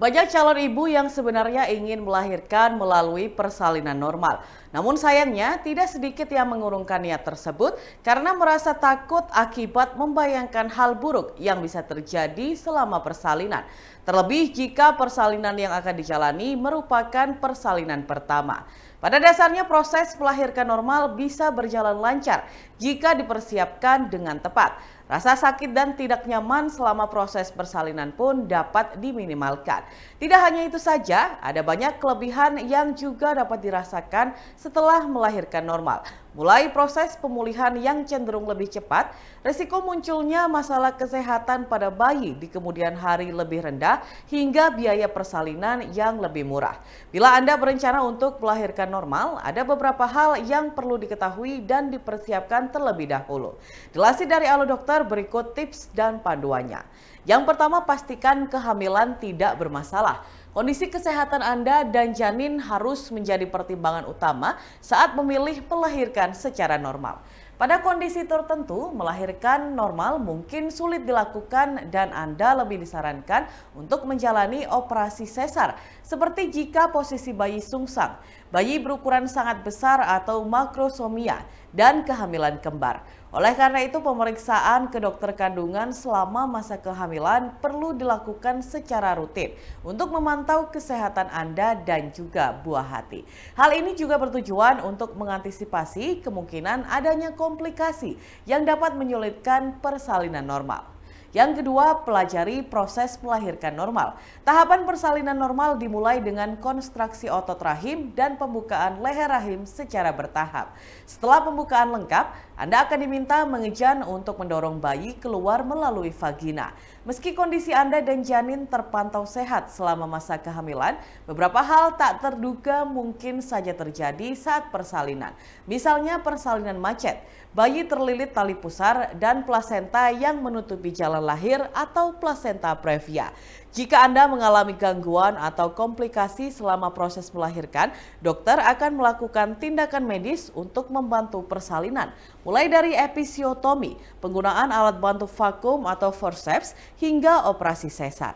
Banyak calon ibu yang sebenarnya ingin melahirkan melalui persalinan normal. Namun sayangnya tidak sedikit yang mengurungkan niat tersebut karena merasa takut akibat membayangkan hal buruk yang bisa terjadi selama persalinan. Terlebih jika persalinan yang akan dijalani merupakan persalinan pertama. Pada dasarnya proses melahirkan normal bisa berjalan lancar jika dipersiapkan dengan tepat. Rasa sakit dan tidak nyaman selama proses persalinan pun dapat diminimalkan. Tidak hanya itu saja, ada banyak kelebihan yang juga dapat dirasakan setelah melahirkan normal. Mulai proses pemulihan yang cenderung lebih cepat, risiko munculnya masalah kesehatan pada bayi di kemudian hari lebih rendah, hingga biaya persalinan yang lebih murah. Bila Anda berencana untuk melahirkan normal, ada beberapa hal yang perlu diketahui dan dipersiapkan terlebih dahulu. Dilansir dari Halo Dokter, berikut tips dan panduannya. Yang pertama, pastikan kehamilan tidak bermasalah. Kondisi kesehatan Anda dan janin harus menjadi pertimbangan utama saat memilih melahirkan secara normal. Pada kondisi tertentu, melahirkan normal mungkin sulit dilakukan dan Anda lebih disarankan untuk menjalani operasi sesar, seperti jika posisi bayi sungsang, bayi berukuran sangat besar atau makrosomia, dan kehamilan kembar. Oleh karena itu, pemeriksaan ke dokter kandungan selama masa kehamilan perlu dilakukan secara rutin untuk memantau kesehatan Anda dan juga buah hati. Hal ini juga bertujuan untuk mengantisipasi kemungkinan adanya komplikasi yang dapat menyulitkan persalinan normal. Yang kedua, pelajari proses melahirkan normal. Tahapan persalinan normal dimulai dengan konstruksi otot rahim dan pembukaan leher rahim secara bertahap. Setelah pembukaan lengkap, Anda akan diminta mengejan untuk mendorong bayi keluar melalui vagina. Meski kondisi Anda dan janin terpantau sehat selama masa kehamilan, beberapa hal tak terduga mungkin saja terjadi saat persalinan. Misalnya persalinan macet, bayi terlilit tali pusar, dan plasenta yang menutupi jalan lahir atau plasenta previa. Jika Anda mengalami gangguan atau komplikasi selama proses melahirkan, dokter akan melakukan tindakan medis untuk membantu persalinan, mulai dari episiotomi, penggunaan alat bantu vakum atau forceps, hingga operasi sesar.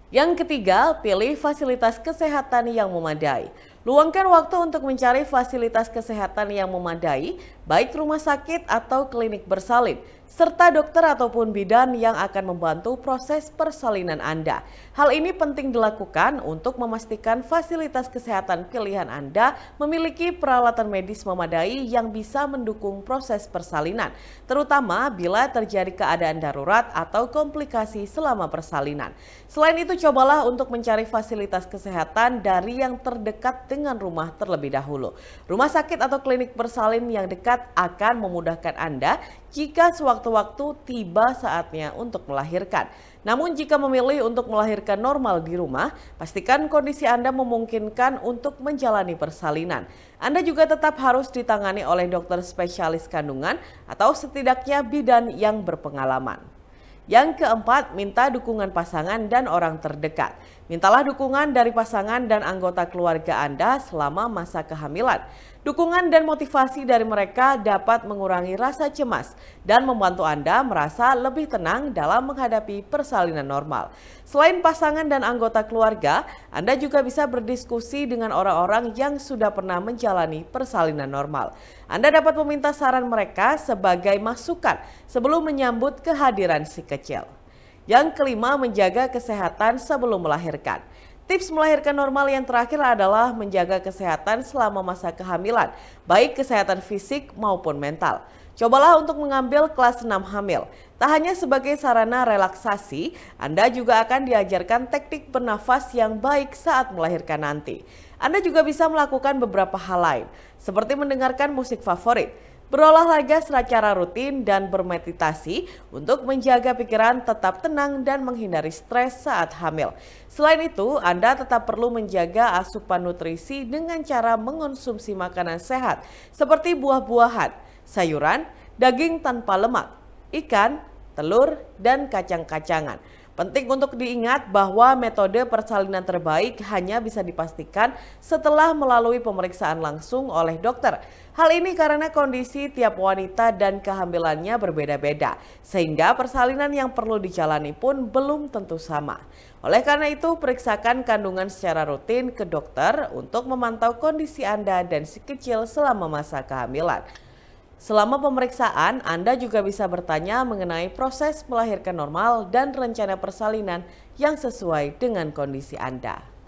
Yang ketiga, pilih fasilitas kesehatan yang memadai. Luangkan waktu untuk mencari fasilitas kesehatan yang memadai, baik rumah sakit atau klinik bersalin, serta dokter ataupun bidan yang akan membantu proses persalinan Anda. Hal ini penting dilakukan untuk memastikan fasilitas kesehatan pilihan Anda memiliki peralatan medis memadai yang bisa mendukung proses persalinan, terutama bila terjadi keadaan darurat atau komplikasi selama persalinan. Selain itu, cobalah untuk mencari fasilitas kesehatan dari yang terdekat dengan rumah terlebih dahulu. Rumah sakit atau klinik bersalin yang dekat akan memudahkan Anda jika sewaktu-waktu tiba saatnya untuk melahirkan. Namun jika memilih untuk melahirkan normal di rumah, pastikan kondisi Anda memungkinkan untuk menjalani persalinan. Anda juga tetap harus ditangani oleh dokter spesialis kandungan atau setidaknya bidan yang berpengalaman. Yang keempat, minta dukungan pasangan dan orang terdekat. Mintalah dukungan dari pasangan dan anggota keluarga Anda selama masa kehamilan. Dukungan dan motivasi dari mereka dapat mengurangi rasa cemas dan membantu Anda merasa lebih tenang dalam menghadapi persalinan normal. Selain pasangan dan anggota keluarga, Anda juga bisa berdiskusi dengan orang-orang yang sudah pernah menjalani persalinan normal. Anda dapat meminta saran mereka sebagai masukan sebelum menyambut kehadiran si kecil. Yang kelima, menjaga kesehatan sebelum melahirkan. Tips melahirkan normal yang terakhir adalah menjaga kesehatan selama masa kehamilan, baik kesehatan fisik maupun mental. Cobalah untuk mengambil kelas 6 hamil. Tak hanya sebagai sarana relaksasi, Anda juga akan diajarkan teknik bernafas yang baik saat melahirkan nanti. Anda juga bisa melakukan beberapa hal lain, seperti mendengarkan musik favorit, berolahraga secara rutin, dan bermeditasi untuk menjaga pikiran tetap tenang dan menghindari stres saat hamil. Selain itu, Anda tetap perlu menjaga asupan nutrisi dengan cara mengonsumsi makanan sehat seperti buah-buahan, sayuran, daging tanpa lemak, ikan, telur, dan kacang-kacangan. Penting untuk diingat bahwa metode persalinan terbaik hanya bisa dipastikan setelah melalui pemeriksaan langsung oleh dokter. Hal ini karena kondisi tiap wanita dan kehamilannya berbeda-beda, sehingga persalinan yang perlu dijalani pun belum tentu sama. Oleh karena itu, periksakan kandungan secara rutin ke dokter untuk memantau kondisi Anda dan si kecil selama masa kehamilan. Selama pemeriksaan, Anda juga bisa bertanya mengenai proses melahirkan normal dan rencana persalinan yang sesuai dengan kondisi Anda.